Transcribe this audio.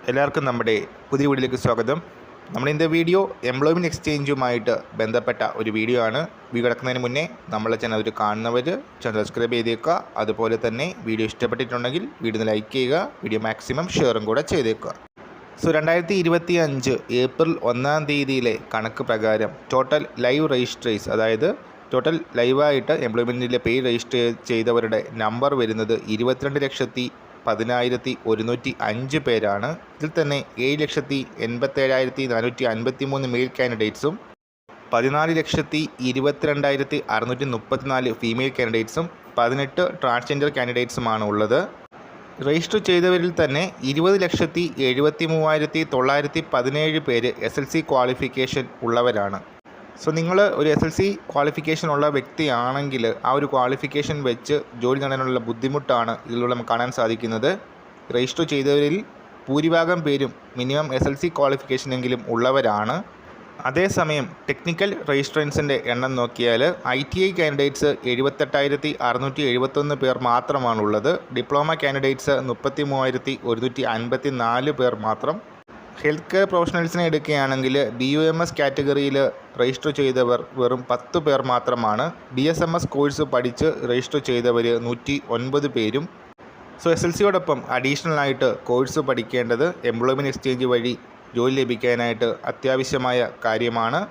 എല്ലാവർക്കും നമ്മുടെ പുതിയ വീഡിയോയിലേക്ക് സ്വാഗതം. നമ്മുടെ ഇന്നത്തെ വീഡിയോ എംപ്ലോയ്മെൻറ്റ് എക്സ്ചേഞ്ചുമായിട്ട് ബന്ധപ്പെട്ട ഒരു വീഡിയോ ആണ്. വീഡിയോ കിടക്കുന്നതിന് മുന്നേ നമ്മളെ ചാനൽ കാണുന്നവർ ചാനൽ സബ്സ്ക്രൈബ് ചെയ്തേക്കുക. അതുപോലെ തന്നെ വീഡിയോ ഇഷ്ടപ്പെട്ടിട്ടുണ്ടെങ്കിൽ വീഡിയോ ലൈക്ക് ചെയ്യുക, വീഡിയോ മാക്സിമം ഷെയറും കൂടെ ചെയ്തേക്കുക. 2025 ഏപ്രിൽ 1 തീയതിയിലെ കണക്ക് പ്രകാരം ടോട്ടൽ ലൈവ് രജിസ്ട്രേഴ്സ്, അതായത് ടോട്ടൽ ലൈവായിട്ട് എംപ്ലോയ്മെൻറ്റിൻ്റെ പേര് രജിസ്റ്റർ ചെയ്തവരുടെ നമ്പർ വരുന്നത് 22,10,105 പേരാണ്. ഇതിൽ തന്നെ 7,87,453 മെയിൽ കാൻഡിഡേറ്റ്സും 14,22,634 ഫീമെയിൽ കാൻഡിഡേറ്റ്സും 18 ട്രാൻസ്ജെൻഡർ കാൻഡിഡേറ്റ്സുമാണ് ഉള്ളത്. രജിസ്റ്റർ ചെയ്തവരിൽ തന്നെ 20,73,917 പേര് SLC ക്വാളിഫിക്കേഷൻ ഉള്ളവരാണ്. സോ നിങ്ങൾ ഒരു SLC ക്വാളിഫിക്കേഷൻ ഉള്ള വ്യക്തിയാണെങ്കിൽ ആ ഒരു ക്വാളിഫിക്കേഷൻ വെച്ച് ജോലി നേടാനുള്ള ബുദ്ധിമുട്ടാണ് ഇതിലൂടെ നമുക്ക് കാണാൻ സാധിക്കുന്നത്. രജിസ്റ്റർ ചെയ്തവരിൽ ഭൂരിഭാഗം പേരും മിനിമം SLC ക്വാളിഫിക്കേഷനെങ്കിലും ഉള്ളവരാണ്. അതേസമയം ടെക്നിക്കൽ രജിസ്ട്രൻസിൻ്റെ എണ്ണം നോക്കിയാൽ ITI കാൻഡിഡേറ്റ്സ് 78,671 പേർ മാത്രമാണുള്ളത്. ഡിപ്ലോമ കാൻഡിഡേറ്റ്സ് 33,154 പേർ മാത്രം. ഹെൽത്ത് കെയർ പ്രൊഫഷണൽസിനെ എടുക്കുകയാണെങ്കിൽ BUMS കാറ്റഗറിയിൽ രജിസ്റ്റർ ചെയ്തവർ വെറും 10 പേർ മാത്രമാണ്. BSMS കോഴ്സ് പഠിച്ച് രജിസ്റ്റർ ചെയ്തവർ 109 പേരും. സോ SLCയോടൊപ്പം അഡീഷണലായിട്ട് കോഴ്സ് പഠിക്കേണ്ടത് എംപ്ലോയ്മെൻറ്റ് എക്സ്ചേഞ്ച് വഴി ജോലി ലഭിക്കാനായിട്ട് അത്യാവശ്യമായ കാര്യമാണ്.